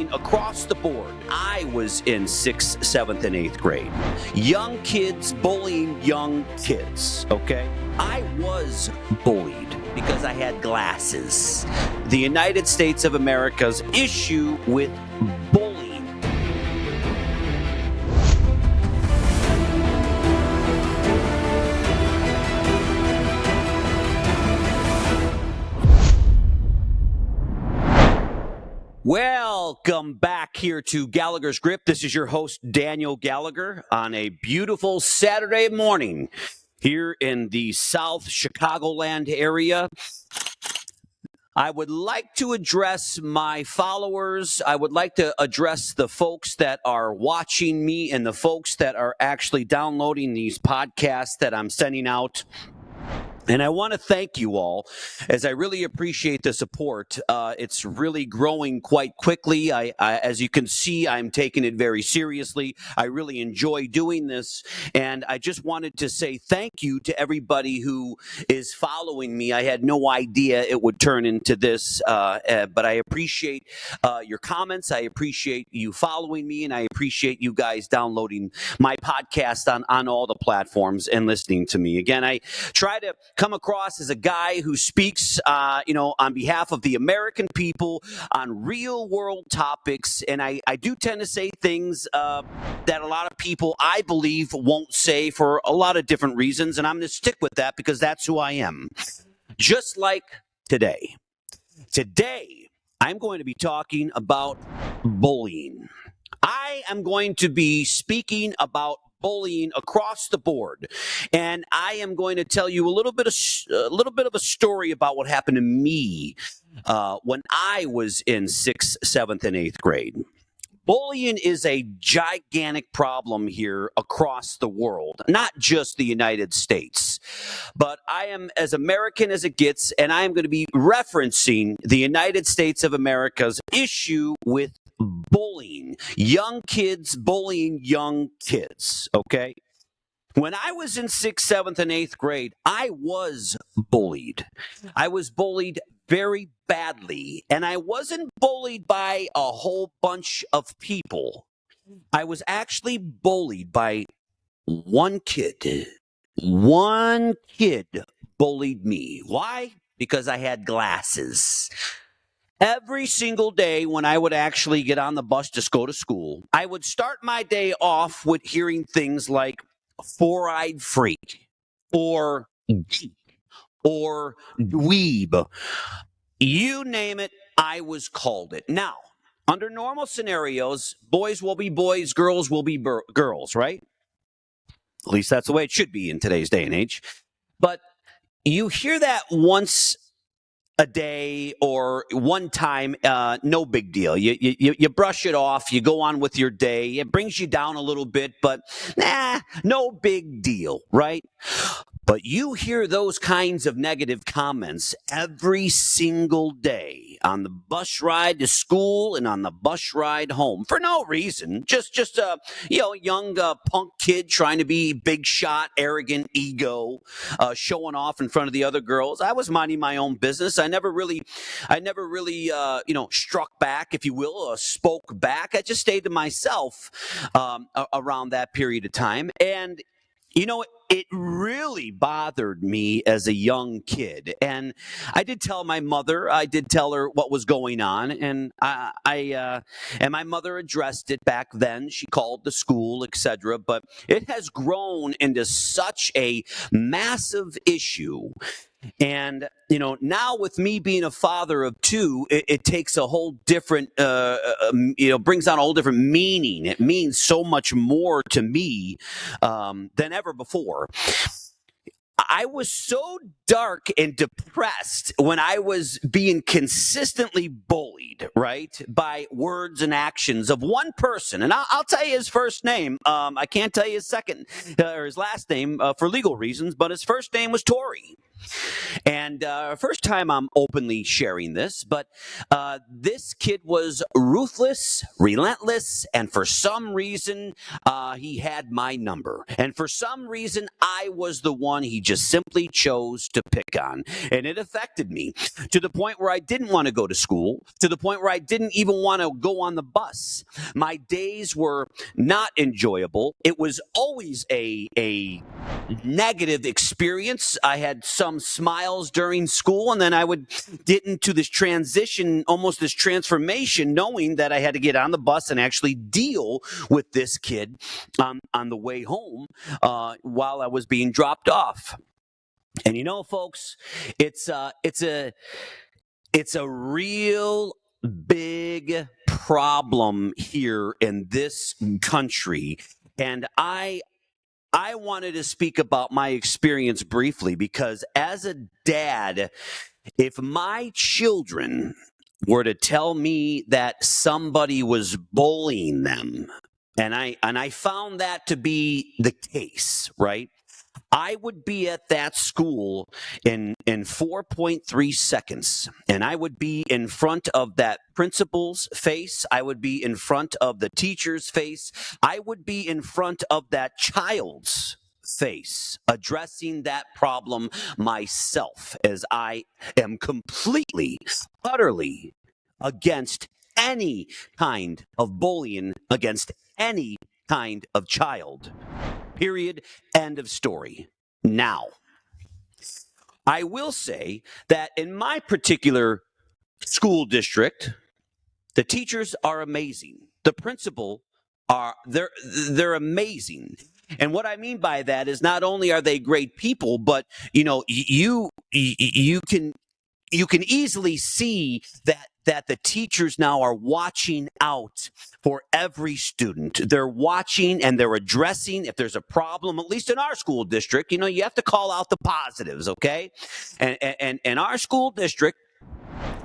bullying across the board. I was in 6th, 7th, and 8th grade. Young kids bullying young kids, okay? I was bullied because I had glasses. The United States of America's issue with bullying. Welcome back here to Gallagher's Grip. This is your host, Daniel Gallagher, on a beautiful Saturday morning here in the South Chicagoland area. I would like to address my followers. I would like to address the folks that are watching me and the folks that are actually downloading these podcasts that I'm sending out. And I want to thank you all, as I really appreciate the support. It's really growing quite quickly. As you can see, I'm taking it very seriously. I really enjoy doing this. And I just wanted to say thank you to everybody who is following me. I had no idea it would turn into this, but I appreciate your comments. I appreciate you following me, and I appreciate you guys downloading my podcast on all the platforms and listening to me. Again, I try to come across as a guy who speaks, on behalf of the American people on real world topics. And I do tend to say things that a lot of people, I believe, won't say for a lot of different reasons. And I'm going to stick with that because that's who I am. Just like today. Today, I'm going to be talking about bullying. I am going to be speaking about bullying across the board, and I am going to tell you a little bit of a story about what happened to me when I was in 6th, 7th, and 8th grade. Bullying is a gigantic problem here across the world, not just the United States. But I am as American as it gets, and I am going to be referencing the United States of America's issue with bullying. Young kids bullying young kids, okay? When I was in 6th, 7th, and 8th grade, I was bullied. I was bullied very badly, and I wasn't bullied by a whole bunch of people. I was actually bullied by one kid. One kid bullied me. Why? Because I had glasses. Every single day when I would actually get on the bus to go to school, I would start my day off with hearing things like four-eyed freak or geek or dweeb. You name it, I was called it. Now, under normal scenarios, boys will be boys, girls will be girls, right? At least that's the way it should be in today's day and age. But you hear that once a day or one time, no big deal. You brush it off, you go on with your day. It brings you down a little bit, but no big deal, right? But you hear those kinds of negative comments every single day on the bus ride to school and on the bus ride home for no reason. Just a young punk kid trying to be big shot, arrogant, ego, showing off in front of the other girls. I was minding my own business. I never really struck back, if you will, or spoke back. I just stayed to myself around that period of time. And it really bothered me as a young kid. And I did tell my mother, I did tell her what was going on. And and my mother addressed it back then. She called the school, etc. But it has grown into such a massive issue. And, now with me being a father of two, it takes a whole different, brings on a whole different meaning. It means so much more to me than ever before. I was so dark and depressed when I was being consistently bullied, right, by words and actions of one person. And I'll tell you his first name. I can't tell you his second or his last name for legal reasons, but his first name was Tory. And first time I'm openly sharing this, but this kid was ruthless, relentless, and for some reason, he had my number. And for some reason, I was the one he just simply chose to pick on. And it affected me to the point where I didn't want to go to school, to the point where I didn't even want to go on the bus. My days were not enjoyable. It was always a negative experience. I had some smiles during school, and then I would get into this transition, almost this transformation, knowing that I had to get on the bus and actually deal with this kid on the way home while I was being dropped off. And you know, folks, it's a real big problem here in this country, and I wanted to speak about my experience briefly because as a dad, if my children were to tell me that somebody was bullying them, and I found that to be the case, right? I would be at that school in 4.3 seconds, and I would be in front of that principal's face. I would be in front of the teacher's face. I would be in front of that child's face, addressing that problem myself, as I am completely, utterly against any kind of bullying against any kind of child. Period. End of story. Now, I will say that in my particular school district, the teachers are amazing. The principal they're amazing. And what I mean by that is not only are they great people, but you know, you can easily see that the teachers now are watching out for every student. They're watching and they're addressing if there's a problem, at least in our school district. You know, you have to call out the positives, okay? And in our school district,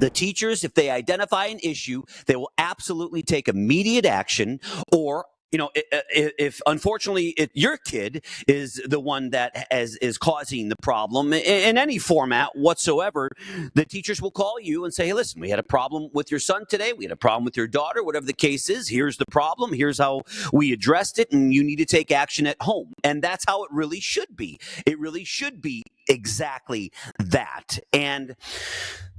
the teachers, if they identify an issue, they will absolutely take immediate action. Or you know, if unfortunately your kid is the one that is causing the problem in any format whatsoever, the teachers will call you and say, hey, listen, we had a problem with your son today. We had a problem with your daughter, whatever the case is. Here's the problem. Here's how we addressed it. And you need to take action at home. And that's how it really should be. It really should be exactly that. And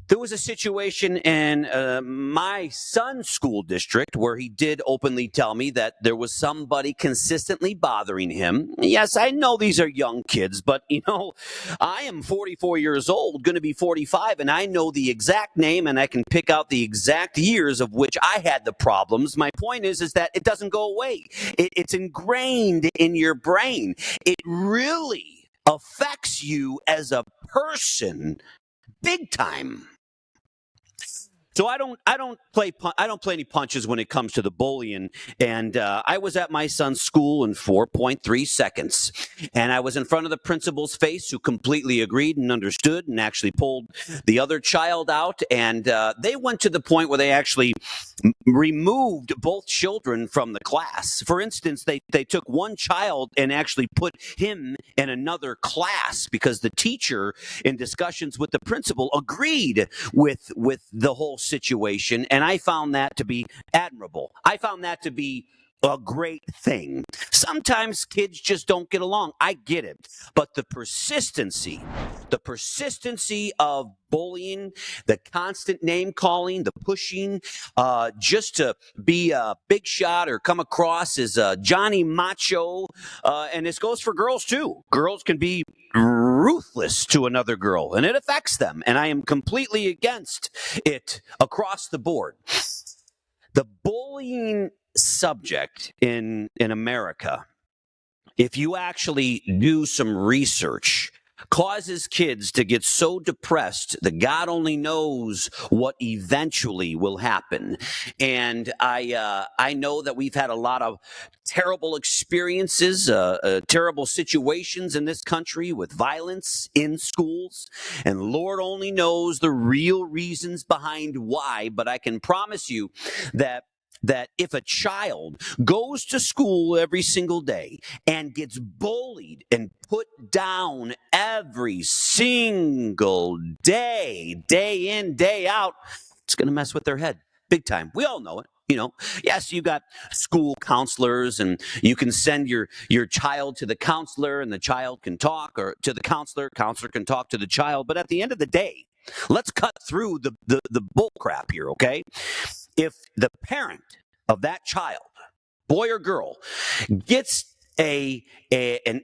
there was a situation in my son's school district where he did openly tell me that there was somebody consistently bothering him. Yes, I know these are young kids, but, you know, I am 44 years old, going to be 45, and I know the exact name and I can pick out the exact years of which I had the problems. My point is that it doesn't go away. It's ingrained in your brain. It really affects you as a person big time. So I don't play any punches when it comes to the bullying. And I was at my son's school in 4.3 seconds, and I was in front of the principal's face, who completely agreed and understood, and actually pulled the other child out. And they went to the point where they actually removed both children from the class. For instance, they took one child and actually put him in another class because the teacher, in discussions with the principal, agreed with the whole situation, and I found that to be admirable. I found that to be a great thing. Sometimes kids just don't get along. I get it. But the persistency of bullying, the constant name calling, the pushing, just to be a big shot or come across as Johnny Macho, and this goes for girls too. Girls can be ruthless to another girl, and it affects them. And I am completely against it across the board. The bullying subject in America, if you actually do some research, causes kids to get so depressed that God only knows what eventually will happen. And I know that we've had a lot of terrible experiences, terrible situations in this country with violence in schools, and Lord only knows the real reasons behind why. But I can promise you that that if a child goes to school every single day and gets bullied and put down every single day, day in, day out, it's going to mess with their head big time. We all know it. Yes, you got school counselors, and you can send your child to the counselor, and the child can talk, or to the counselor can talk to the child. But at the end of the day, let's cut through the bull crap here, okay? If the parent of that child, boy or girl, gets an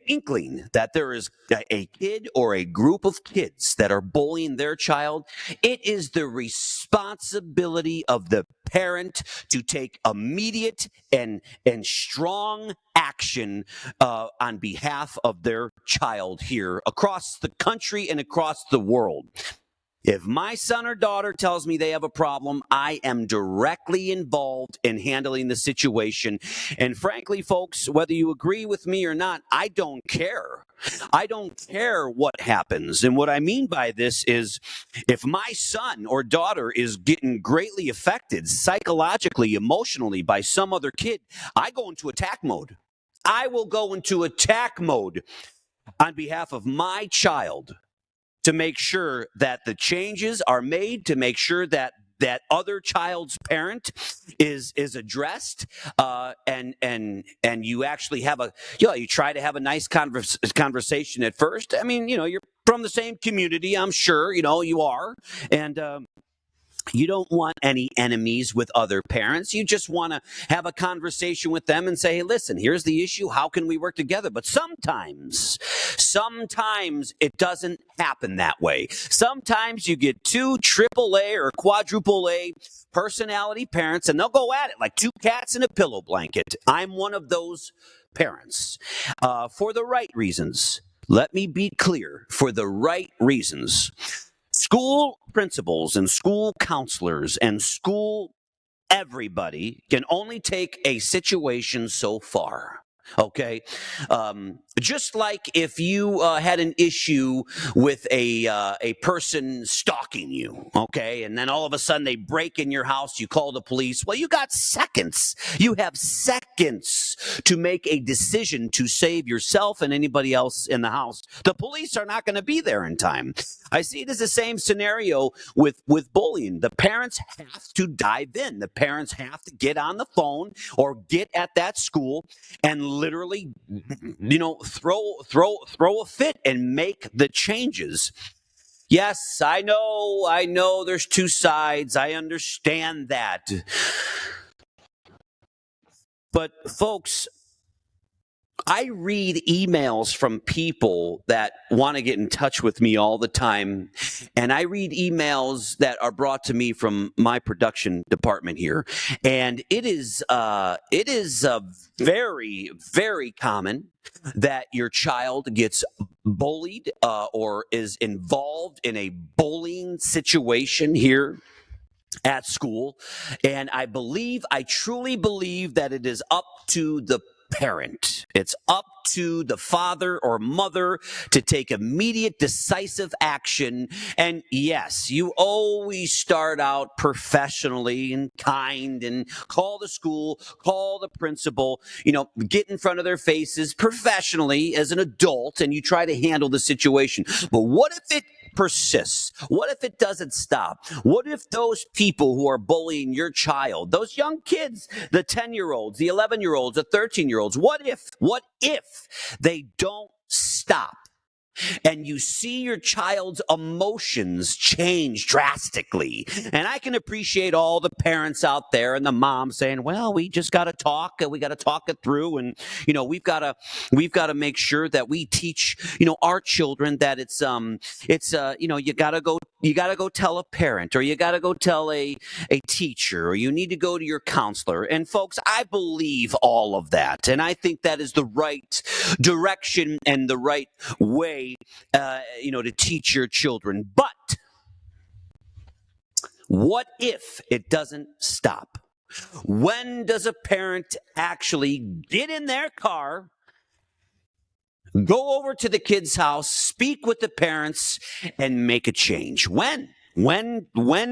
inkling that there is a kid or a group of kids that are bullying their child, it is the responsibility of the parent to take immediate and strong action on behalf of their child here across the country and across the world. If my son or daughter tells me they have a problem, I am directly involved in handling the situation. And frankly, folks, whether you agree with me or not, I don't care. I don't care what happens. And what I mean by this is, if my son or daughter is getting greatly affected psychologically, emotionally by some other kid, I go into attack mode. I will go into attack mode on behalf of my child, to make sure that the changes are made, to make sure that that other child's parent is addressed, and you actually have you try to have a nice conversation at first. I mean, you're from the same community, I'm sure, you are, and you don't want any enemies with other parents. You just want to have a conversation with them and say, hey, listen, here's the issue. How can we work together? But sometimes it doesn't happen that way. Sometimes you get two AAA or quadruple A personality parents, and they'll go at it like two cats in a pillow blanket. I'm one of those parents, for the right reasons. Let me be clear, for the right reasons. School principals and school counselors and school everybody can only take a situation so far. Okay, just like if you had an issue with a person stalking you, okay, and then all of a sudden they break in your house, you call the police. Well, you got seconds. You have seconds to make a decision to save yourself and anybody else in the house. The police are not going to be there in time. I see it as the same scenario with bullying. The parents have to dive in. The parents have to get on the phone or get at that school and literally, throw a fit and make the changes. Yes, I know there's two sides. I understand that. But folks, I read emails from people that want to get in touch with me all the time, and I read emails that are brought to me from my production department here, and it is very, very common that your child gets bullied or is involved in a bullying situation here at school, and I truly believe that it is up to the parent. It's up to the father or mother to take immediate, decisive action. And yes, you always start out professionally and kind and call the school, call the principal, get in front of their faces professionally as an adult, and you try to handle the situation. But what if it persists? What if it doesn't stop? What if those people who are bullying your child, those young kids, the 10-year-olds, the 11-year-olds, the 13-year-olds, what if they don't stop? And you see your child's emotions change drastically. And I can appreciate all the parents out there and the moms saying, well, we just got to talk. We got to talk it through. And, we've got to make sure that we teach, our children that it's you got to go tell a parent, or you got to go tell a teacher, or you need to go to your counselor. And folks, I believe all of that. And I think that is the right direction and the right way to teach your children. But what if it doesn't stop? When does a parent actually get in their car, go over to the kid's house, speak with the parents, and make a change? When? When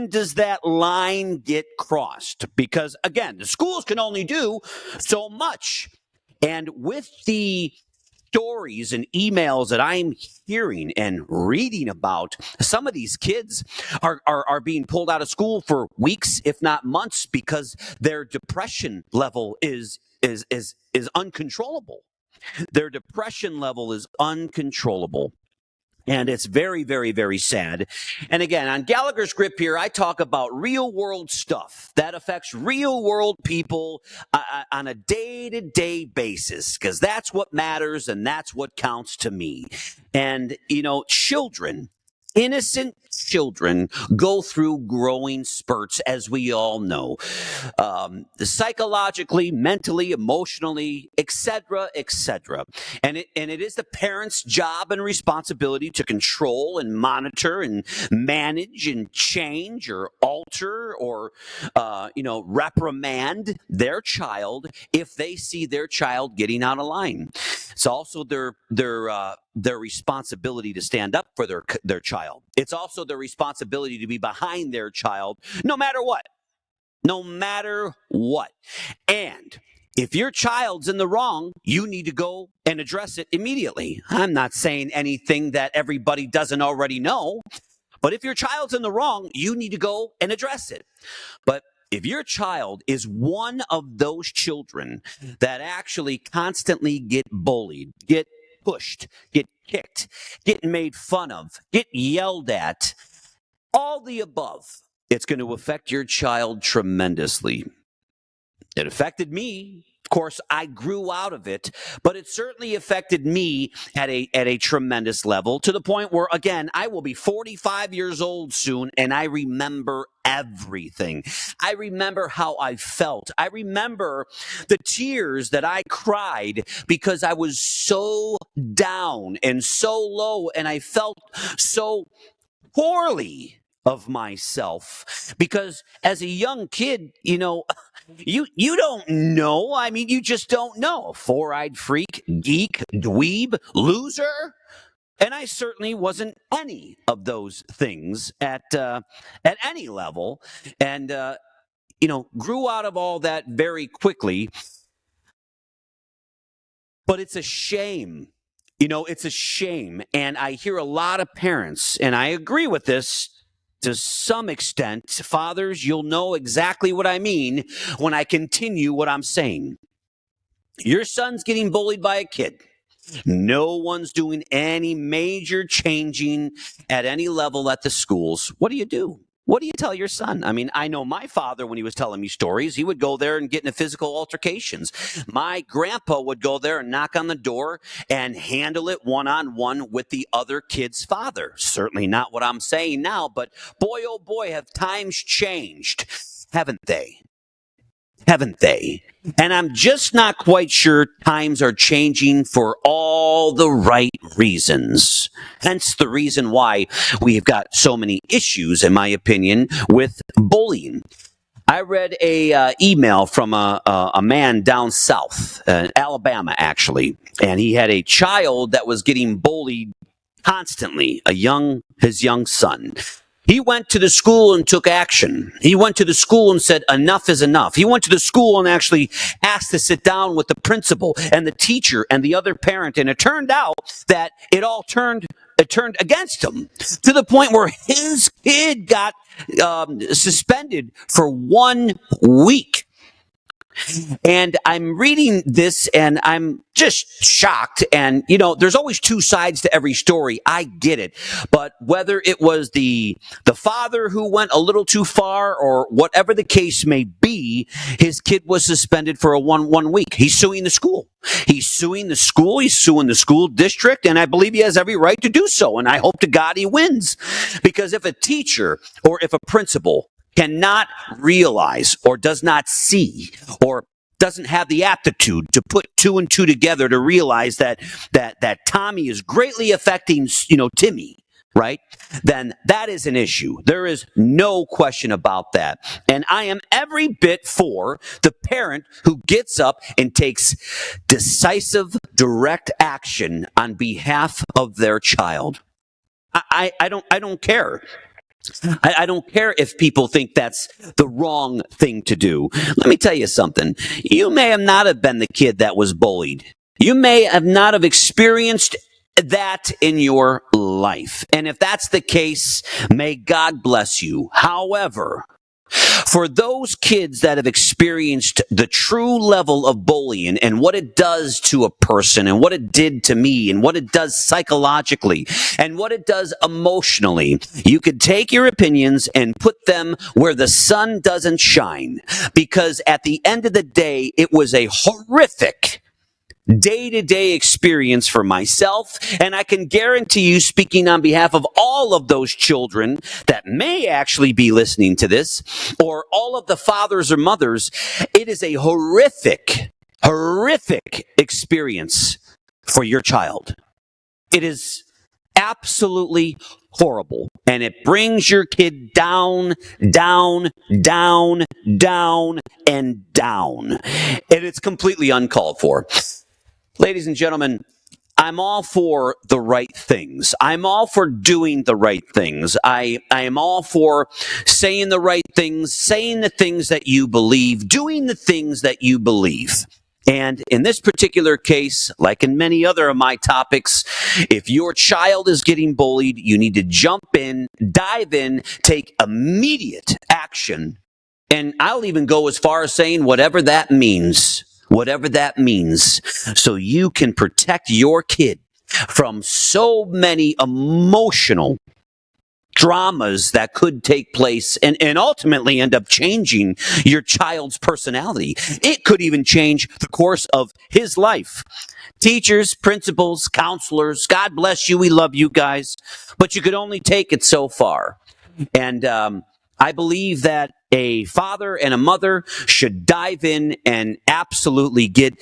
does that line get crossed? Because again, the schools can only do so much. And with the stories and emails that I'm hearing and reading about, some of these kids are being pulled out of school for weeks, if not months, because their depression level is uncontrollable. Their depression level is uncontrollable. And it's very, very, very sad. And again, on Gallagher's Grip here, I talk about real world stuff that affects real world people on a day to day basis, because that's what matters and that's what counts to me. And, children, innocent children go through growing spurts, as we all know, psychologically, mentally, emotionally, etc., etc. And it is the parents' job and responsibility to control and monitor and manage and change or alter or reprimand their child if they see their child getting out of line. It's also their responsibility to stand up for their child. It's also their responsibility to be behind their child, no matter what. No matter what. And if your child's in the wrong, you need to go and address it immediately. I'm not saying anything that everybody doesn't already know, but if your child's in the wrong, you need to go and address it. But if your child is one of those children that actually constantly get bullied, get pushed, get kicked, get made fun of, get yelled at, all the above, it's going to affect your child tremendously. It affected me. Of course, I grew out of it, but it certainly affected me at a tremendous level, to the point where, again, I will be 45 years old soon, and I remember everything. I remember how I felt. I remember the tears that I cried because I was so down and so low, and I felt so poorly of myself, because as a young kid, you don't know. I mean, you just don't know. Four-eyed freak, geek, dweeb, loser. And I certainly wasn't any of those things at any level, and grew out of all that very quickly. But it's a shame. It's a shame. And I hear a lot of parents, and I agree with this to some extent. Fathers, you'll know exactly what I mean when I continue what I'm saying. Your son's getting bullied by a kid. No one's doing any major changing at any level at the schools. What do? What do you tell your son? I mean, I know my father, when he was telling me stories, he would go there and get into physical altercations. My grandpa would go there and knock on the door and handle it one-on-one with the other kid's father. Certainly not what I'm saying now, but boy, oh boy, have times changed, haven't they? Haven't they? And I'm just not quite sure times are changing for all the right reasons. Hence the reason why we've got so many issues, in my opinion, with bullying. I read a email from a man down south, Alabama, actually, and he had a child that was getting bullied constantly, his young son. He went to the school and took action. He went to the school and said, enough is enough. He went to the school and actually asked to sit down with the principal and the teacher and the other parent. And it turned out that it turned against him, to the point where his kid got suspended for 1 week. And I'm reading this and I'm just shocked. And, there's always two sides to every story. I get it. But whether it was the father who went a little too far or whatever the case may be, his kid was suspended for one week. He's suing the school. He's suing the school. He's suing the school district. And I believe he has every right to do so. And I hope to God he wins. Because if a teacher or if a principal cannot realize or does not see or doesn't have the aptitude to put two and two together to realize that Tommy is greatly affecting, Timmy, right? Then that is an issue. There is no question about that. And I am every bit for the parent who gets up and takes decisive, direct action on behalf of their child. I don't care. I don't care if people think that's the wrong thing to do. Let me tell you something. You may have not have been the kid that was bullied. You may have not have experienced that in your life. And if that's the case, may God bless you. However, for those kids that have experienced the true level of bullying and what it does to a person and what it did to me and what it does psychologically and what it does emotionally, you could take your opinions and put them where the sun doesn't shine. Because at the end of the day, it was a horrific day-to-day experience for myself, and I can guarantee you, speaking on behalf of all of those children that may actually be listening to this, or all of the fathers or mothers, it is a horrific experience for your child. It is absolutely horrible, and it brings your kid down, down, down, down, and down, and it's completely uncalled for. Ladies and gentlemen, I'm all for the right things. I'm all for doing the right things. I am all for saying the right things, saying the things that you believe, doing the things that you believe. And in this particular case, like in many other of my topics, if your child is getting bullied, you need to jump in, dive in, take immediate action. And I'll even go as far as saying whatever that means. Whatever that means, so you can protect your kid from so many emotional dramas that could take place and ultimately end up changing your child's personality. It could even change the course of his life. Teachers, principals, counselors, God bless you. We love you guys, but you could only take it so far. And I believe that a father and a mother should dive in and absolutely get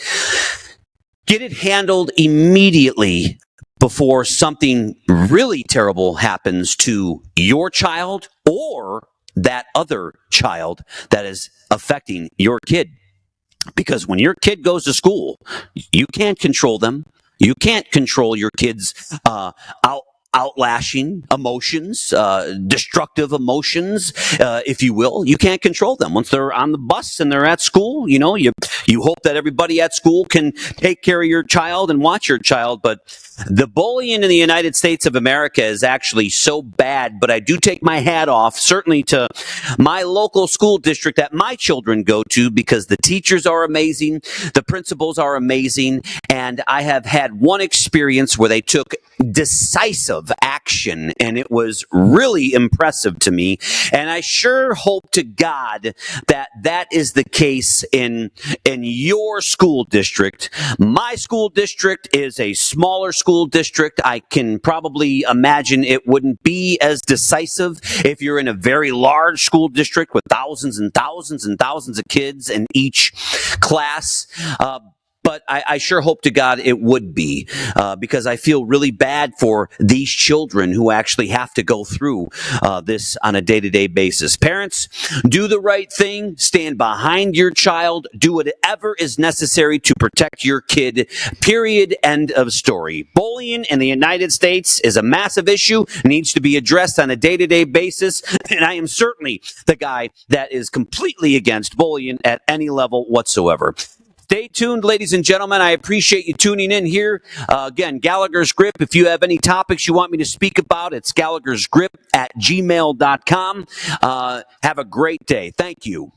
it handled immediately before something really terrible happens to your child or that other child that is affecting your kid. Because when your kid goes to school, you can't control them. You can't control your kids' outlashing emotions, destructive emotions, if you will. You can't control them. Once they're on the bus and they're at school, you hope that everybody at school can take care of your child and watch your child. But the bullying in the United States of America is actually so bad. But I do take my hat off, certainly to my local school district that my children go to, because the teachers are amazing, the principals are amazing, and I have had one experience where they took decisive action, and it was really impressive to me. And I sure hope to God that that is the case in your school district. My school district is a smaller school district. I can probably imagine it wouldn't be as decisive if you're in a very large school district with thousands and thousands and thousands of kids in each class. But I sure hope to God it would be, because I feel really bad for these children who actually have to go through this on a day-to-day basis. Parents, do the right thing. Stand behind your child. Do whatever is necessary to protect your kid. Period. End of story. Bullying in the United States is a massive issue, needs to be addressed on a day-to-day basis. And I am certainly the guy that is completely against bullying at any level whatsoever. Stay tuned, ladies and gentlemen. I appreciate you tuning in here. Again, Gallagher's Grip. If you have any topics you want me to speak about, it's gallaghersgrip@gmail.com. Have a great day. Thank you.